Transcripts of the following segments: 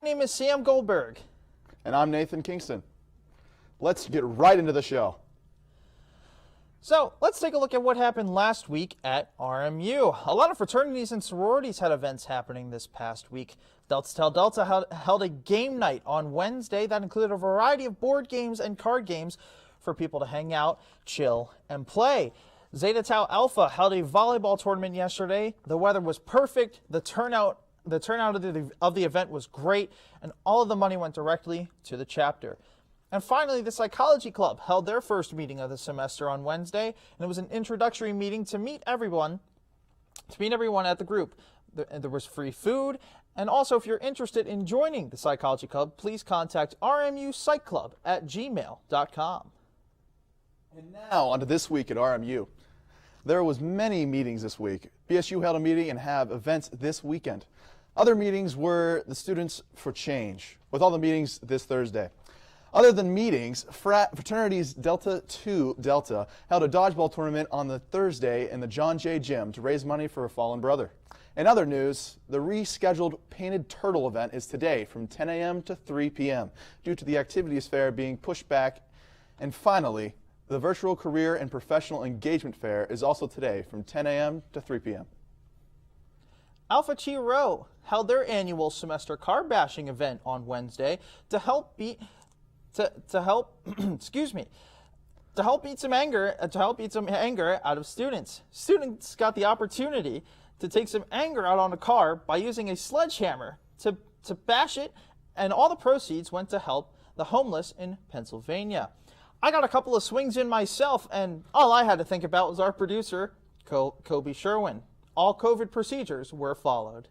My name is Sam Goldberg. And I'm Nathan Kingston. Let's get right into the show. So let's take a look at what happened last week at RMU. A lot of fraternities and sororities had events happening this past week. Delta Tell Delta held a game night on Wednesday that included a variety of board games and card games for people to hang out, chill, and play. Zeta Tau Alpha held a volleyball tournament yesterday. The weather was perfect. The turnout of the event was great, and all of the money went directly to the chapter. And finally, the Psychology Club held their first meeting of the semester on Wednesday, and it was an introductory meeting to meet everyone at the group. There was free food, and also if you're interested in joining the Psychology Club, please contact rmupsychclub@gmail.com. And now onto this week at RMU. There was many meetings this week. BSU held a meeting and have events this weekend. Other meetings were the Students for Change, with all the meetings this Thursday. Other than meetings, fraternities Delta 2 Delta held a dodgeball tournament on the Thursday in the John Jay Gym to raise money for a fallen brother. In other news, the rescheduled Painted Turtle event is today from 10 a.m. to 3 p.m. due to the activities fair being pushed back. And finally, the virtual career and professional engagement fair is also today from 10 a.m. to 3 p.m. Alpha Chi Rho held their annual semester car bashing event on Wednesday to help beat some anger out of students. Students got the opportunity to take some anger out on a car by using a sledgehammer to bash it, and all the proceeds went to help the homeless in Pennsylvania. I got a couple of swings in myself, and all I had to think about was our producer, COB Sherwin. All COVID procedures were followed.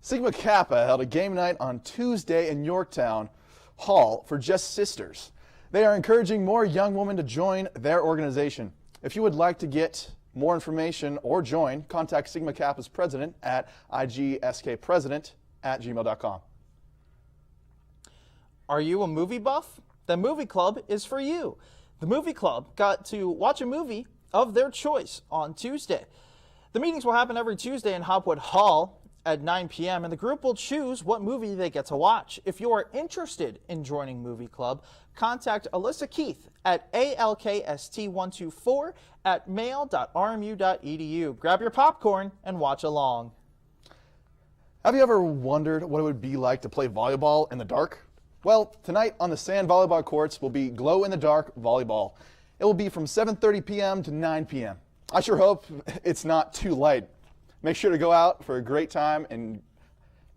Sigma Kappa held a game night on Tuesday in Yorktown Hall for Just Sisters. They are encouraging more young women to join their organization. If you would like to get more information or join, contact Sigma Kappa's president at igskpresident@gmail.com. Are you a movie buff? The Movie Club is for you. The Movie Club got to watch a movie of their choice on Tuesday. The meetings will happen every Tuesday in Hopwood Hall at 9 p.m. and the group will choose what movie they get to watch. If you are interested in joining Movie Club, contact Alyssa Keith at alkst124@mail.rmu.edu. Grab your popcorn and watch along. Have you ever wondered what it would be like to play volleyball in the dark? Well, tonight on the sand volleyball courts will be glow-in-the-dark volleyball. It will be from 7:30 p.m. to 9 p.m. I sure hope it's not too light. Make sure to go out for a great time and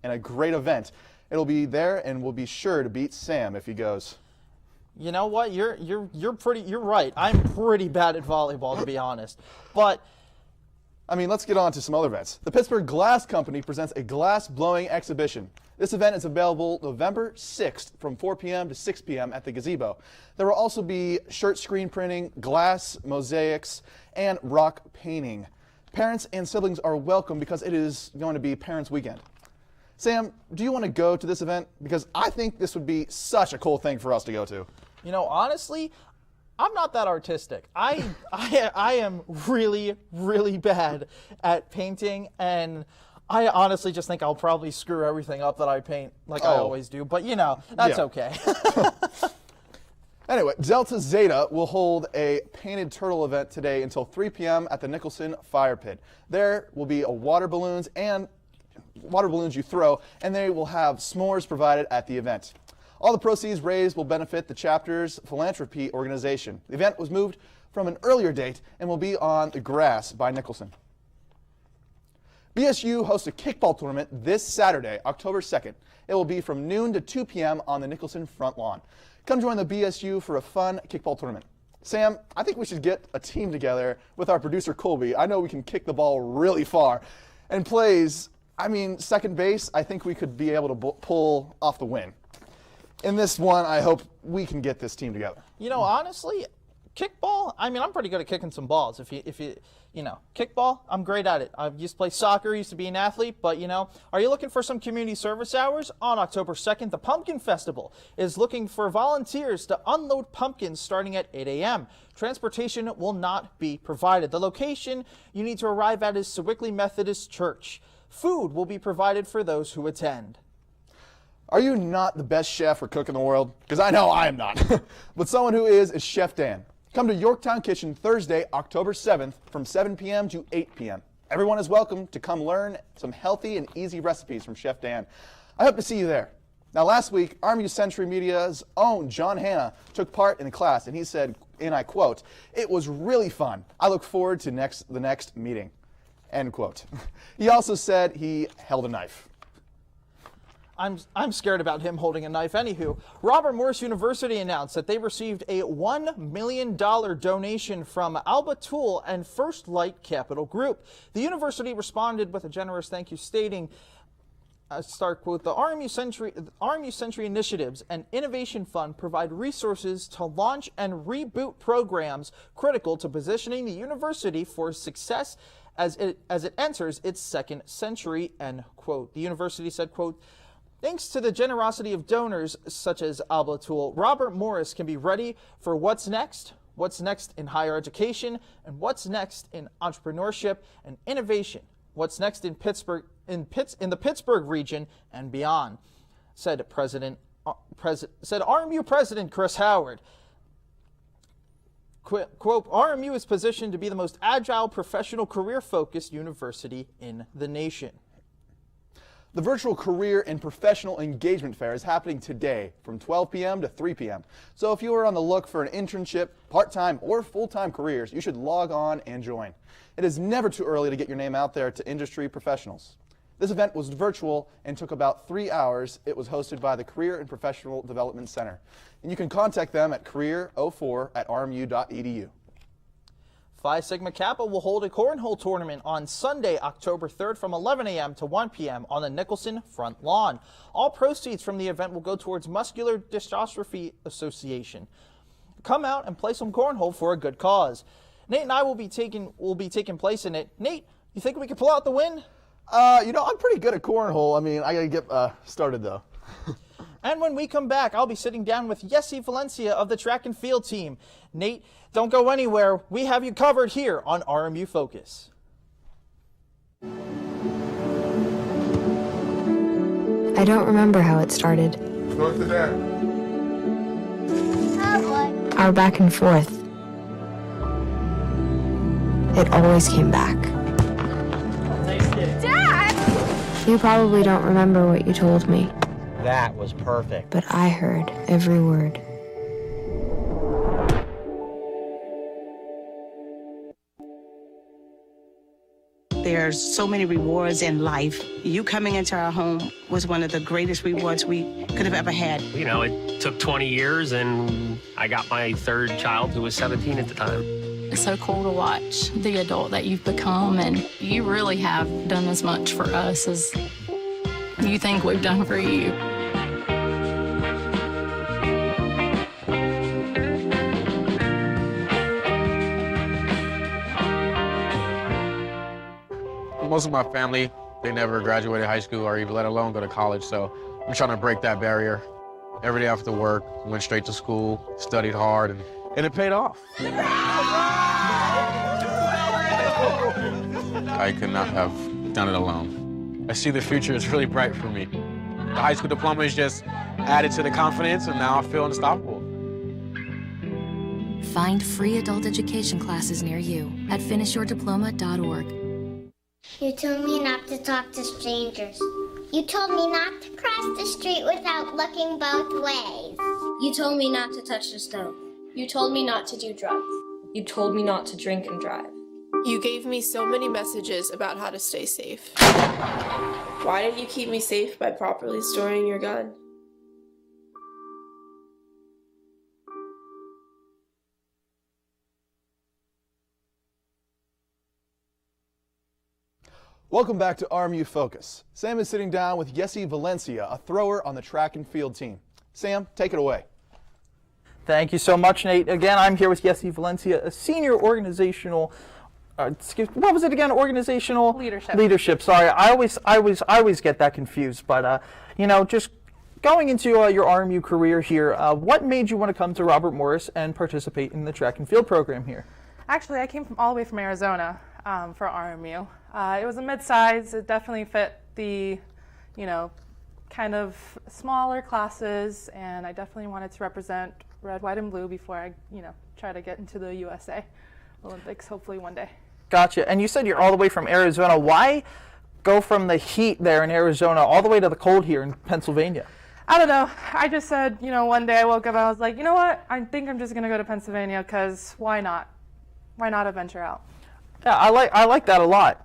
a great event. It'll be there, and we'll be sure to beat Sam if he goes. You know what? You're right. I'm pretty bad at volleyball, to be honest. But I mean, let's get on to some other events. The Pittsburgh Glass Company presents a glass blowing exhibition. This event is available November 6th from 4 p.m. to 6 p.m. at the gazebo. There will also be shirt screen printing, glass mosaics, and rock painting. Parents and siblings are welcome because it is going to be Parents' Weekend. Sam, do you want to go to this event? Because I think this would be such a cool thing for us to go to. You know, honestly, I'm not that artistic. I am really, really bad at painting, and I honestly just think I'll probably screw everything up that I paint like I always do. But, you know, that's okay. Anyway, Delta Zeta will hold a Painted Turtle event today until 3 p.m. at the Nicholson Fire Pit. There will be water balloons you throw, and they will have s'mores provided at the event. All the proceeds raised will benefit the chapter's philanthropy organization. The event was moved from an earlier date and will be on the grass by Nicholson. BSU hosts a kickball tournament this Saturday, October 2nd. It will be from noon to 2 p.m. on the Nicholson front lawn. Come join the BSU for a fun kickball tournament. Sam, I think we should get a team together with our producer Colby. I know we can kick the ball really far. And second base, I think we could be able to pull off the win. In this one, I hope we can get this team together. You know, honestly, kickball, I'm pretty good at kicking some balls. If you know, kickball, I'm great at it. I used to play soccer, used to be an athlete, but, you know, are you looking for some community service hours? On October 2nd, the Pumpkin Festival is looking for volunteers to unload pumpkins starting at 8 a.m. Transportation will not be provided. The location you need to arrive at is Sewickley Methodist Church. Food will be provided for those who attend. Are you not the best chef or cook in the world? Because I know I am not. But someone who is Chef Dan. Come to Yorktown Kitchen Thursday, October 7th from 7 p.m. to 8 p.m. Everyone is welcome to come learn some healthy and easy recipes from Chef Dan. I hope to see you there. Now, last week, RMU Century Media's own John Hanna took part in a class, and he said, and I quote, "It was really fun. I look forward to the next meeting," end quote. He also said he held a knife. I'm scared about him holding a knife. Anywho, Robert Morris University announced that they received a $1 million donation from Alba Tool and First Light Capital Group. The university responded with a generous thank you, stating, start quote, "The RMU Century Initiatives and Innovation Fund provide resources to launch and reboot programs critical to positioning the university for success as it enters its second century," end quote. The university said, quote, "Thanks to the generosity of donors such as Alba Tool, Robert Morris can be ready for what's next in higher education, and what's next in entrepreneurship and innovation, what's next in Pittsburgh, in the Pittsburgh region and beyond," said RMU President Chris Howard. Quote, "RMU is positioned to be the most agile, professional, career-focused university in the nation." The virtual career and professional engagement fair is happening today from 12 p.m. to 3 p.m. So if you are on the look for an internship, part-time or full-time careers, you should log on and join. It is never too early to get your name out there to industry professionals. This event was virtual and took about 3 hours. It was hosted by the Career and Professional Development Center. And you can contact them at career04@rmu.edu. Phi Sigma Kappa will hold a Cornhole Tournament on Sunday, October 3rd from 11 a.m. to 1 p.m. on the Nicholson front lawn. All proceeds from the event will go towards Muscular Dystrophy Association. Come out and play some cornhole for a good cause. Nate and I will be taking place in it. Nate, you think we can pull out the win? I'm pretty good at cornhole. I mean, I got to get started, though. And when we come back, I'll be sitting down with Yessi Valencia of the track and field team. Nate, don't go anywhere. We have you covered here on RMU Focus. I don't remember how it started. Go to that. Our back and forth. It always came back. Dad! You probably don't remember what you told me, That was perfect. but I heard every word. There's so many rewards in life. You coming into our home was one of the greatest rewards we could have ever had. You know, it took 20 years, and I got my third child, who was 17 at the time. It's so cool to watch the adult that you've become, and you really have done as much for us as you think we've done for you. Most of my family, they never graduated high school or even let alone go to college, so I'm trying to break that barrier. Every day after work, went straight to school, studied hard, and it paid off. I could not have done it alone. I see the future is really bright for me. The high school diploma is just added to the confidence, and now I feel unstoppable. Find free adult education classes near you at finishyourdiploma.org. You told me not to talk to strangers. You told me not to cross the street without looking both ways. You told me not to touch the stove. You told me not to do drugs. You told me not to drink and drive. You gave me so many messages about how to stay safe. Why didn't you keep me safe by properly storing your gun? Welcome back to RMU Focus. Sam is sitting down with Yessi Valencia, a thrower on the track and field team. Sam, take it away. Thank you so much, Nate. Again, I'm here with Yessi Valencia, a senior organizational, what was it again? Organizational leadership. Sorry, I always get that confused. But just going into your RMU career here, what made you want to come to Robert Morris and participate in the track and field program here? Actually, I came all the way from Arizona for RMU. It was a mid-size. It definitely fit the, kind of smaller classes, and I definitely wanted to represent red, white, and blue before I, try to get into the USA Olympics, hopefully one day. Gotcha. And you said you're all the way from Arizona. Why go from the heat there in Arizona all the way to the cold here in Pennsylvania? I don't know. I just said, one day I woke up and I was like, you know what? I think I'm just going to go to Pennsylvania because why not? Why not venture out? Yeah, I like that a lot.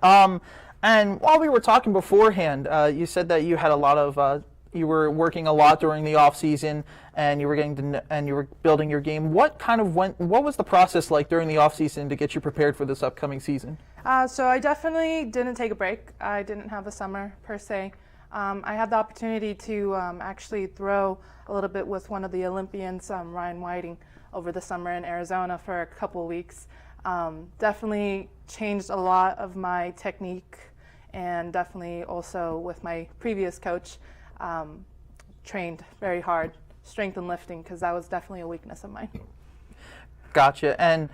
And while we were talking beforehand, you said that you had a lot of you were working a lot during the off season, and you were you were building your game. What was the process like during the off season to get you prepared for this upcoming season? So I definitely didn't take a break. I didn't have a summer per se. I had the opportunity to actually throw a little bit with one of the Olympians, Ryan Whiting, over the summer in Arizona for a couple of weeks. Definitely changed a lot of my technique, and definitely also with my previous coach, trained very hard, strength and lifting, because that was definitely a weakness of mine. Gotcha. And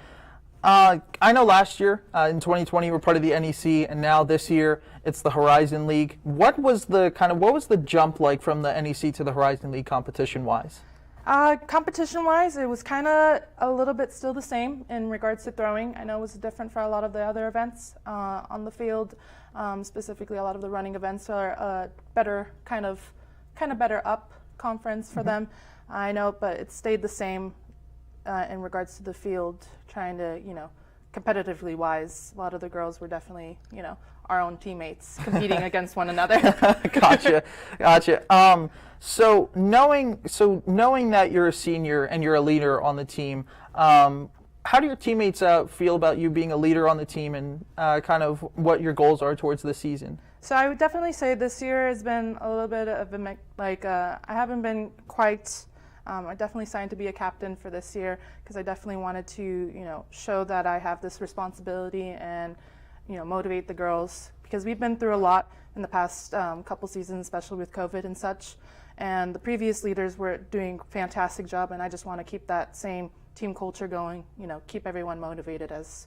I know last year in 2020 you were part of the NEC, and now this year it's the Horizon League. What was the jump like from the NEC to the Horizon League competition-wise? Competition-wise, it was kind of a little bit still the same in regards to throwing. I know it was different for a lot of the other events on the field. Specifically, a lot of the running events are better, kind of better up conference for them. I know, but it stayed the same in regards to the field. Trying to, competitively wise, a lot of the girls were definitely, our own teammates competing against one another. Gotcha. So knowing that you're a senior and you're a leader on the team, how do your teammates feel about you being a leader on the team, and kind of what your goals are towards the season? So I would definitely say this year has been a little bit of I haven't been quite. I definitely signed to be a captain for this year because I definitely wanted to, show that I have this responsibility and, motivate the girls, because we've been through a lot in the past couple seasons, especially with COVID and such. And the previous leaders were doing a fantastic job, and I just want to keep that same team culture going, keep everyone motivated as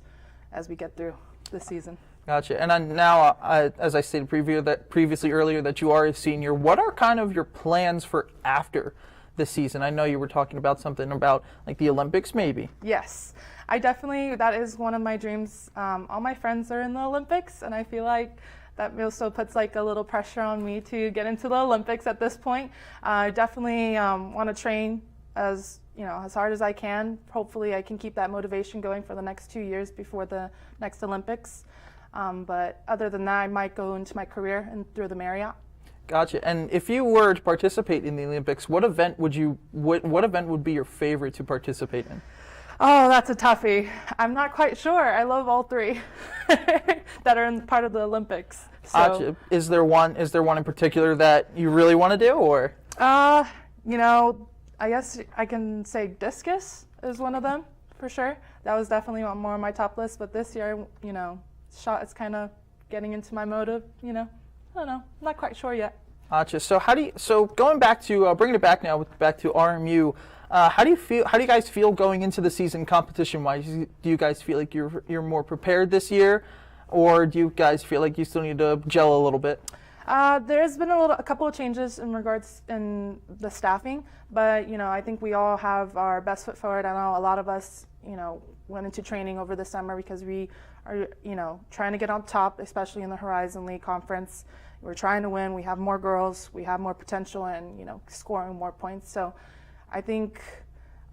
we get through this season. Gotcha. And now, as I stated previously earlier, that you are a senior, what are kind of your plans for after this season? I know you were talking about something about like the Olympics, maybe. Yes, that is one of my dreams. All my friends are in the Olympics, and I feel like that also puts like a little pressure on me to get into the Olympics at this point. I definitely want to train as hard as I can. Hopefully I can keep that motivation going for the next 2 years before the next Olympics. But other than that, I might go into my career and through the Marriott. Gotcha. And if you were to participate in the Olympics, what event would be your favorite to participate in? Oh, that's a toughie. I'm not quite sure. I love all three that are part of the Olympics. So. Gotcha. Is there one in particular that you really want to do, or? I guess I can say discus is one of them for sure. That was definitely more on my top list. But this year, shot is kind of getting into my motive. I don't know. I'm not quite sure yet. Gotcha. So going back to bringing it back now, back to RMU. How do you guys feel going into the season competition-wise? Do you guys feel like you're more prepared this year, or do you guys feel like you still need to gel a little bit? There's been a couple of changes in regards in the staffing, but I think we all have our best foot forward. I know a lot of us went into training over the summer because we are trying to get on top, especially in the Horizon League Conference. We're trying to win. We have more girls. We have more potential, and scoring more points. So I think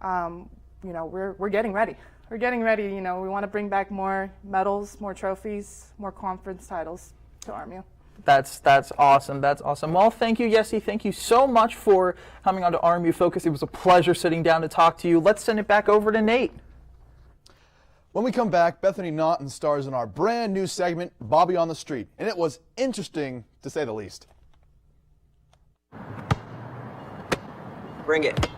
we're getting ready. We're getting ready. We want to bring back more medals, more trophies, more conference titles to RMU. That's awesome. That's awesome. Well, thank you, Yessie. Thank you so much for coming on to RMU Focus. It was a pleasure sitting down to talk to you. Let's send it back over to Nate. When we come back, Bethany Naughton stars in our brand new segment, Bobby on the Street, and it was interesting to say the least. Bring it.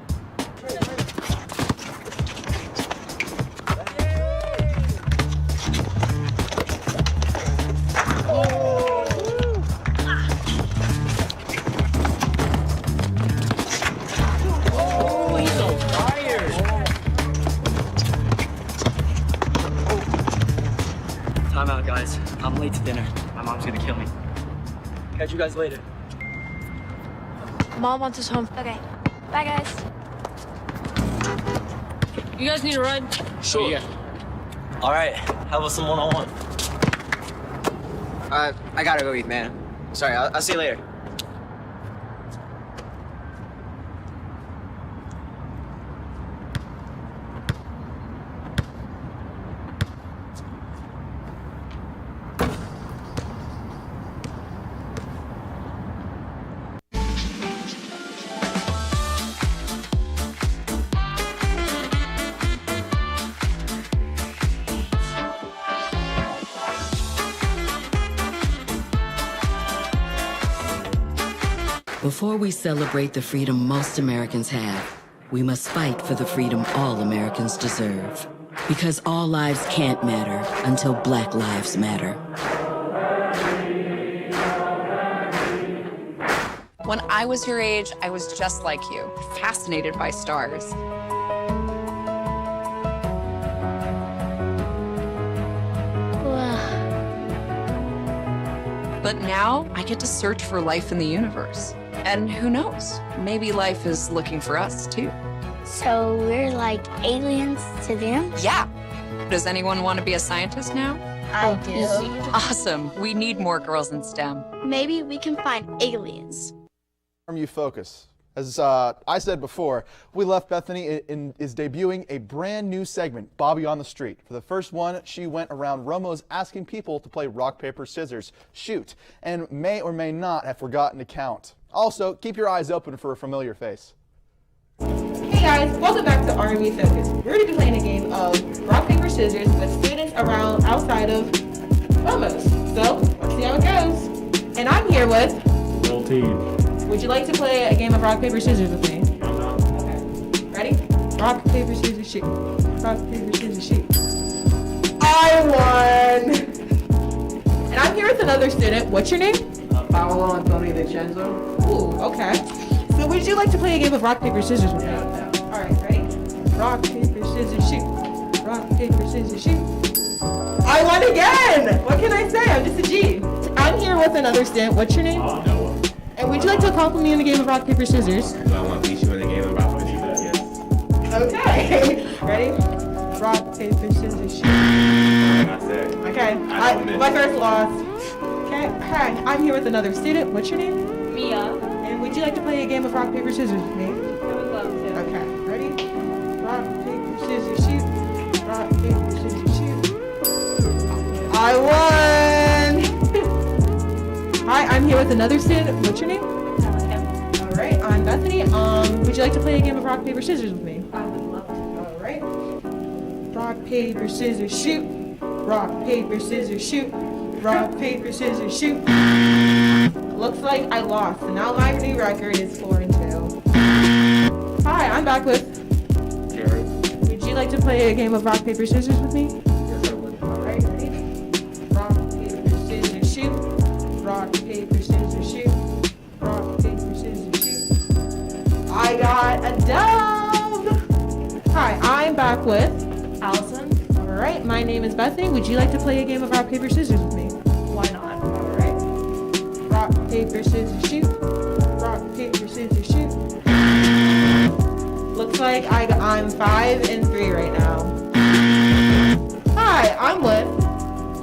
Time out, guys. I'm late to dinner. Mom's gonna kill me. Catch you guys later. Mom wants us home. Okay. Bye, guys. You guys need a ride? Sure. Yeah. All right. How about some one-on-one? I gotta go eat, man. Sorry, I'll see you later. Before we celebrate the freedom most Americans have, we must fight for the freedom all Americans deserve. Because all lives can't matter until Black lives matter. When I was your age, I was just like you, fascinated by stars. But now I get to search for life in the universe. And who knows, maybe life is looking for us too. So we're like aliens to them? Yeah. Does anyone want to be a scientist now? I do. Awesome. We need more girls in STEM. Maybe we can find aliens. RMU Focus. As I said before, We Left Bethany is debuting a brand new segment, Bobby on the Street. For the first one, she went around Romo's asking people to play rock, paper, scissors, shoot, and may or may not have forgotten to count. Also, keep your eyes open for a familiar face. Hey guys, welcome back to RMU Focus. We're going to be playing a game of rock, paper, scissors with students around outside of Romo's. So, let's see how it goes. And I'm here with... Little team. Would you like to play a game of rock, paper, scissors with me? Okay. Ready? Rock, paper, scissors, shoot. Rock, paper, scissors, shoot. I won! And I'm here with another student. What's your name? Paolo Antonio Vincenzo. Ooh, okay. So would you like to play a game of rock, paper, scissors with me? Alright, ready? Rock, paper, scissors, shoot. Rock, paper, scissors, shoot. I won again! What can I say? I'm just a G. I'm here with another student. What's your name? Noah. And would you like to accompany me in a game of rock, paper, scissors? Do I want to beat you in a game of rock, paper, scissors? Yes. Okay. Ready? Rock, paper, scissors, shoot. Okay. My first loss. Okay. Hi. I'm here with another student. What's your name? Mia. And would you like to play a game of rock, paper, scissors with me? I would love to. Okay. Ready? Rock, paper, scissors, shoot. Rock, paper, scissors, shoot. I won! Hi, I'm here with another student. What's your name? Alright, I'm Bethany. Would you like to play a game of rock, paper, scissors with me? I would love to. Alright. Rock, paper, scissors, shoot. Rock, paper, scissors, shoot. Rock, paper, scissors, shoot. Looks like I lost, so now my new record is 4-2. Hi, I'm back with Jared. Would you like to play a game of rock, paper, scissors with me? Yes, I would. Alright, ready? Rock, paper, scissors, shoot. Rock, paper, scissors, shoot. Rock, paper, scissors, shoot. I got a dub! Hi, I'm back with Allison. Alright, my name is Bethany. Would you like to play a game of rock, paper, scissors with me? Why not? Alright. Rock, paper, scissors, shoot. Rock, paper, scissors, shoot. Looks like I'm 5-3 right now. Hi, I'm with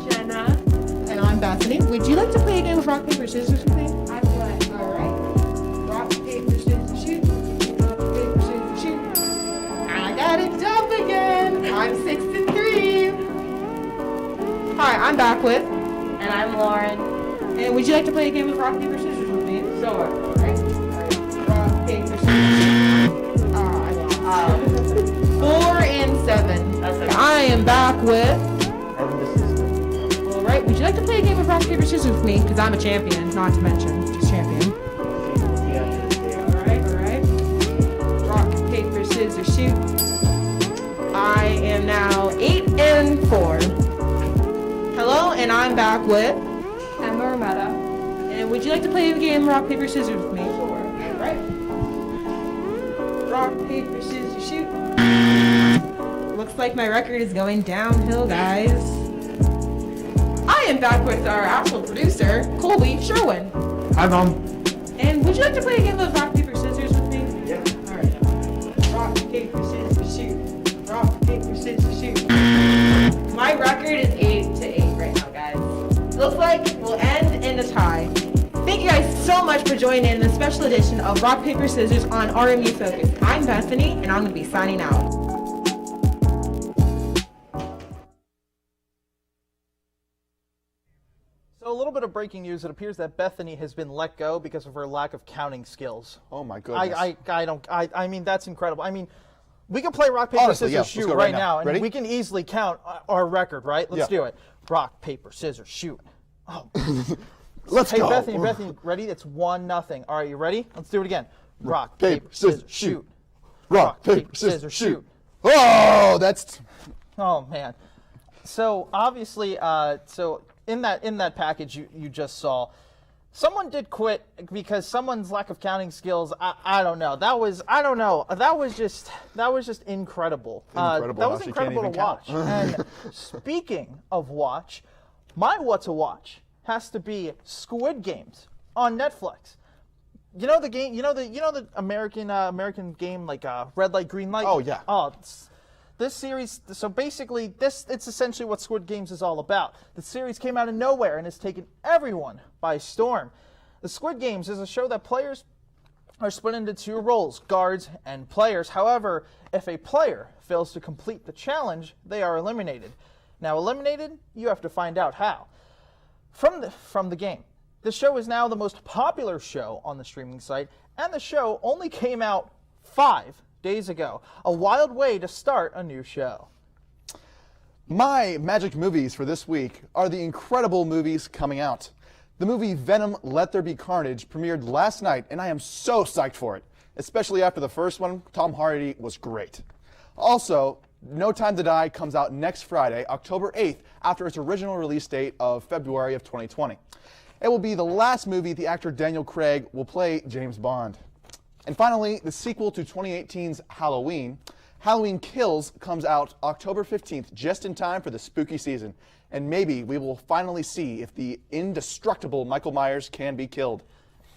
Jenna. And I'm Bethany. Would you like to play a game of rock, paper, scissors with me? I would. Alright. Rock, paper, scissors, shoot. Rock, paper, scissors, shoot. I got it up again. I'm 6-3. Hi, I'm back with. And I'm Lauren. And would you like to play a game of rock, paper, scissors with me? Sure. Alright. Rock, paper, scissors. I lost. 4-7. That's okay. I am back with. Alright, would you like to play a game of rock, paper, scissors with me? Because I'm a champion, not to mention, just champion. Alright. Rock, paper, scissors, shoot. I am now 8-4. Hello, and I'm back with Emma Rometta. And would you like to play a game rock, paper, scissors with me? Sure. Alright. Rock, paper, scissors, shoot. Looks like my record is going downhill, guys. I am back with our actual producer, Colby Sherwin. Hi, Mom. And would you like to play a game of rock, paper, scissors with me? Yeah. All right. Rock, paper, scissors, shoot. Rock, paper, scissors, shoot. My record is 8-8 right now, guys. Looks like we'll end in a tie. Thank you guys so much for joining in the special edition of Rock, Paper, Scissors on RMU Focus. I'm Bethany, and I'm going to be signing out. So a little bit of breaking news. It appears that Bethany has been let go because of her lack of counting skills. Oh my goodness. I mean, that's incredible. I mean, we can play rock, paper, Honestly, scissors, yeah, shoot right now, and Ready? we can easily count our record, right? Let's do it. Rock, paper, scissors, shoot. Oh. Let's hey, go. Bethany, ready? It's 1-0. All right, you ready? Let's do it again. Rock, paper, scissors, shoot. Rock, paper, scissors, shoot. shoot. Oh, that's... Oh, man. So, obviously, so in that package you just saw, someone did quit because someone's lack of counting skills. I don't know. That was just incredible. Incredible. That was She incredible can't to even watch. count. And speaking of watch, my what to watch has to be Squid Games on Netflix. You know the game. You know the American game like Red Light, Green Light. Oh yeah. Oh. This series, so basically, it's essentially what Squid Games is all about. The series came out of nowhere and has taken everyone by storm. The Squid Games is a show that players are split into two roles, guards and players. However, if a player fails to complete the challenge, they are eliminated. Now, eliminated, you have to find out how. From the game. The show is now the most popular show on the streaming site, and the show only came out 5 days ago. A wild way to start a new show. My magic movies for this week are the incredible movies coming out. The movie Venom: Let There Be Carnage premiered last night, and I am so psyched for it. Especially after the first one, Tom Hardy was great. Also, No Time to Die comes out next Friday, October 8th, after its original release date of February of 2020. It will be the last movie the actor Daniel Craig will play James Bond. And finally, the sequel to 2018's Halloween, Halloween Kills, comes out October 15th, just in time for the spooky season. And maybe we will finally see if the indestructible Michael Myers can be killed.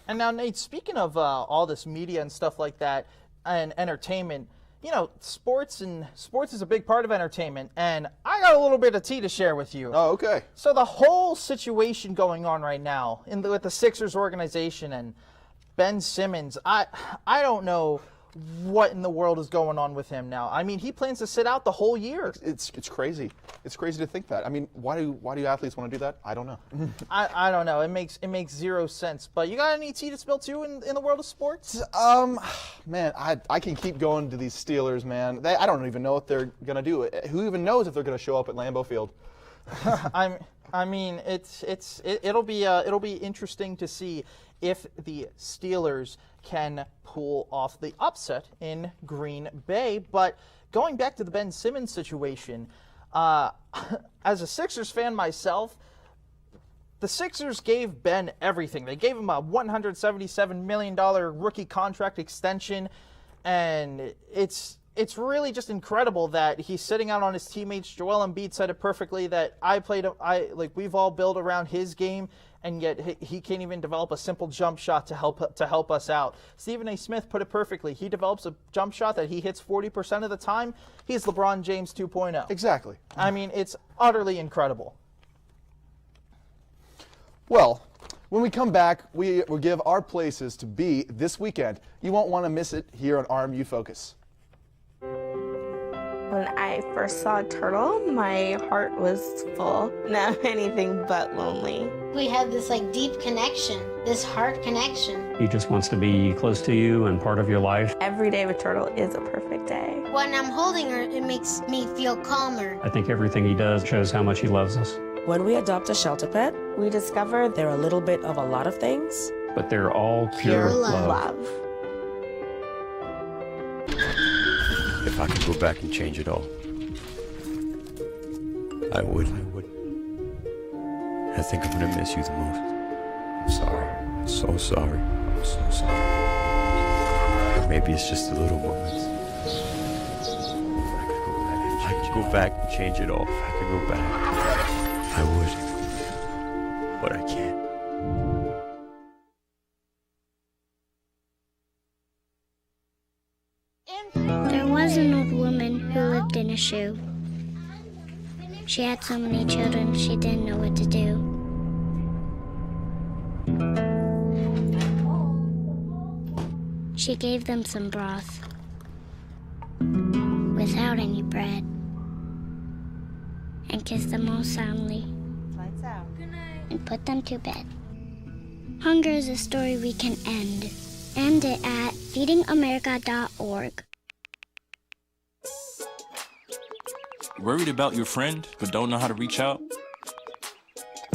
And now, Nate, speaking of all this media and stuff like that, and entertainment, you know, sports is a big part of entertainment, and I got a little bit of tea to share with you. Oh, okay. So the whole situation going on right now with the Sixers organization and Ben Simmons, I don't know what in the world is going on with him now. I mean, he plans to sit out the whole year. It's crazy. It's crazy to think that. I mean, why do athletes want to do that? I don't know. I don't know. It makes zero sense. But you got any tea to spill too in the world of sports? Man, I can keep going to these Steelers, man. I don't even know what they're gonna do. Who even knows if they're gonna show up at Lambeau Field? I mean, it'll be interesting to see if the Steelers can pull off the upset in Green Bay. But going back to the Ben Simmons situation, as a Sixers fan myself, the Sixers gave Ben everything. They gave him a $177 million rookie contract extension, and it's really just incredible that he's sitting out on his teammates. Joel Embiid said it perfectly that we've all built around his game, and yet he can't even develop a simple jump shot to help us out. Stephen A. Smith put it perfectly. He develops a jump shot that he hits 40% of the time. He's LeBron James 2.0. Exactly. I mean, it's utterly incredible. Well, when we come back, we will give our places to be this weekend. You won't want to miss it here on RMU Focus. When I first saw a turtle, my heart was full. Now I'm anything but lonely. We have this deep connection, this heart connection. He just wants to be close to you and part of your life. Every day with turtle is a perfect day. When I'm holding her, it makes me feel calmer. I think everything he does shows how much he loves us. When we adopt a shelter pet, we discover they're a little bit of a lot of things. But they're all pure love. If I could go back and change it all, I would. I think I'm gonna miss you the most. I'm sorry. I'm so sorry. I'm so sorry. Maybe it's just the little moments. If I could go back and change it all. If I could go back, I would. but I can't. There was an old woman who lived in a shoe. She had so many children, she didn't know what to do. She gave them some broth without any bread and kissed them all soundly and put them to bed. Hunger is a story we can end. End it at feedingamerica.org. Worried about your friend, but don't know how to reach out?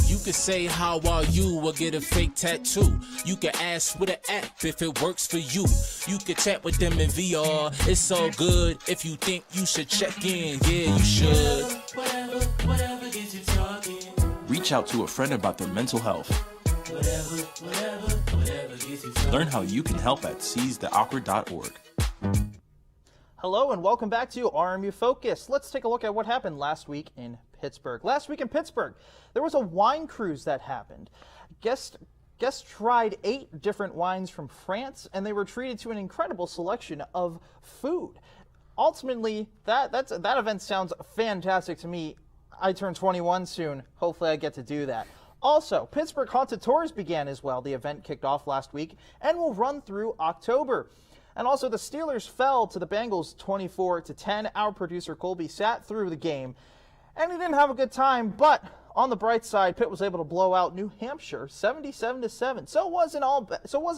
You can say how are you or get a fake tattoo. You can ask with an app if it works for you. You can chat with them in VR. It's so good. If you think you should check in, yeah, you should. Whatever gets you talking. Reach out to a friend about their mental health. Whatever gets you talking. Learn how you can help at seizetheawkward.org. Hello and welcome back to RMU Focus. Let's take a look at what happened last week in Pittsburgh. Last week in Pittsburgh, there was a wine cruise that happened. Guests tried 8 different wines from France, and they were treated to an incredible selection of food. Ultimately, that event sounds fantastic to me. I turn 21 soon. Hopefully I get to do that. Also, Pittsburgh Haunted Tours began as well. The event kicked off last week and will run through October. And also, the Steelers fell to the Bengals 24-10. Our producer Colby sat through the game, and he didn't have a good time. But on the bright side, Pitt was able to blow out New Hampshire 77-7. So it wasn't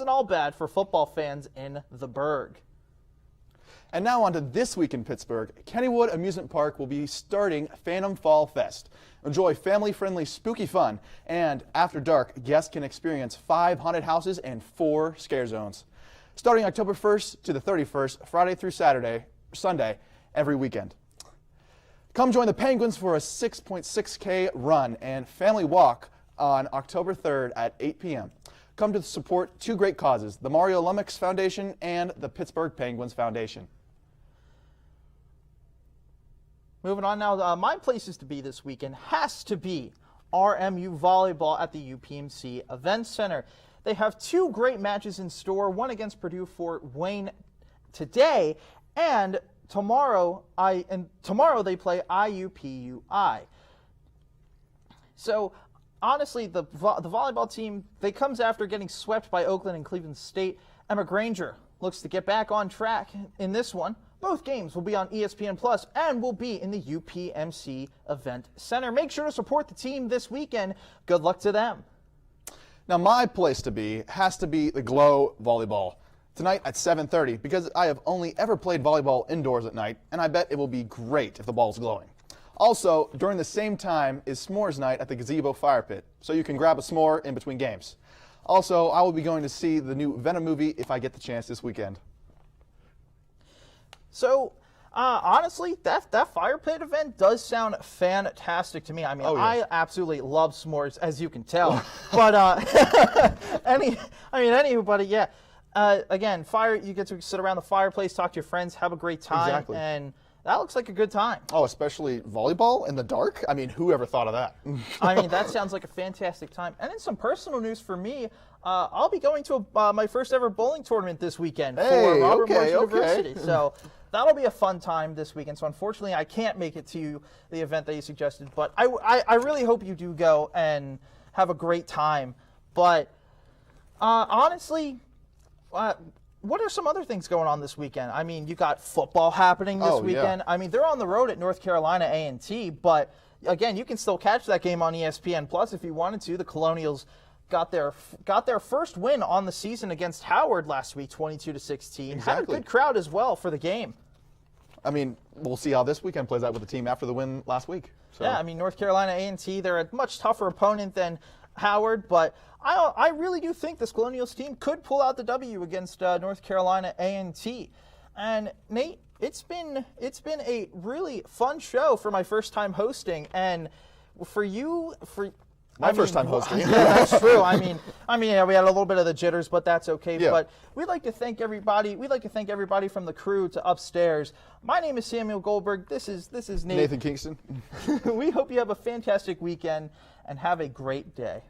all bad for football fans in the Burgh. And now on to this week in Pittsburgh. Kennywood Amusement Park will be starting Phantom Fall Fest. Enjoy family-friendly spooky fun, and after dark, guests can experience 5 haunted houses and 4 scare zones. Starting October 1st to the 31st, Friday through Sunday, every weekend. Come join the Penguins for a 6.6K run and family walk on October 3rd at 8 p.m. Come to support 2 great causes, the Mario Lumix Foundation and the Pittsburgh Penguins Foundation. Moving on now, my places to be this weekend has to be RMU Volleyball at the UPMC Event Center. They have 2 great matches in store, one against Purdue Fort Wayne today, and tomorrow they play IUPUI. So honestly, the volleyball team, they comes after getting swept by Oakland and Cleveland State. Emma Granger looks to get back on track in this one. Both games will be on ESPN Plus and will be in the UPMC Event Center. Make sure to support the team this weekend. Good luck to them. Now my place to be has to be the Glow Volleyball. Tonight at 7:30, because I have only ever played volleyball indoors at night, and I bet it will be great if the ball's glowing. Also, during the same time is S'mores Night at the Gazebo Fire Pit, so you can grab a s'more in between games. Also, I will be going to see the new Venom movie if I get the chance this weekend. So, honestly, that fire pit event does sound fantastic to me. I mean, oh, yeah. I absolutely love s'mores, as you can tell. But anybody, yeah. Again, you get to sit around the fireplace, talk to your friends, have a great time, exactly. And that looks like a good time. Oh, especially volleyball in the dark? I mean, who ever thought of that? I mean, that sounds like a fantastic time. And in some personal news for me, I'll be going to my first ever bowling tournament this weekend for Robert Morris University. So that'll be a fun time this weekend. So unfortunately, I can't make it to the event that you suggested. But I really hope you do go and have a great time. But honestly, what are some other things going on this weekend? I mean, you got football happening this weekend. Yeah. I mean, they're on the road at North Carolina A&T, but again, you can still catch that game on ESPN Plus if you wanted to. The Colonials got their first win on the season against Howard last week, 22-16. Exactly. Had a good crowd as well for the game. I mean, we'll see how this weekend plays out with the team after the win last week. So. Yeah, I mean, North Carolina A&T, they're a much tougher opponent than Howard, but I really do think this Colonials team could pull out the W against North Carolina A&T. And Nate, it's been a really fun show for my first time hosting, and for you, my first time hosting. Yeah, that's true. I mean, yeah, we had a little bit of the jitters, but that's okay. Yeah. But we'd like to thank everybody. We'd like to thank everybody from the crew to upstairs. My name is Samuel Goldberg. This is Nate. Nathan Kingston. We hope you have a fantastic weekend and have a great day.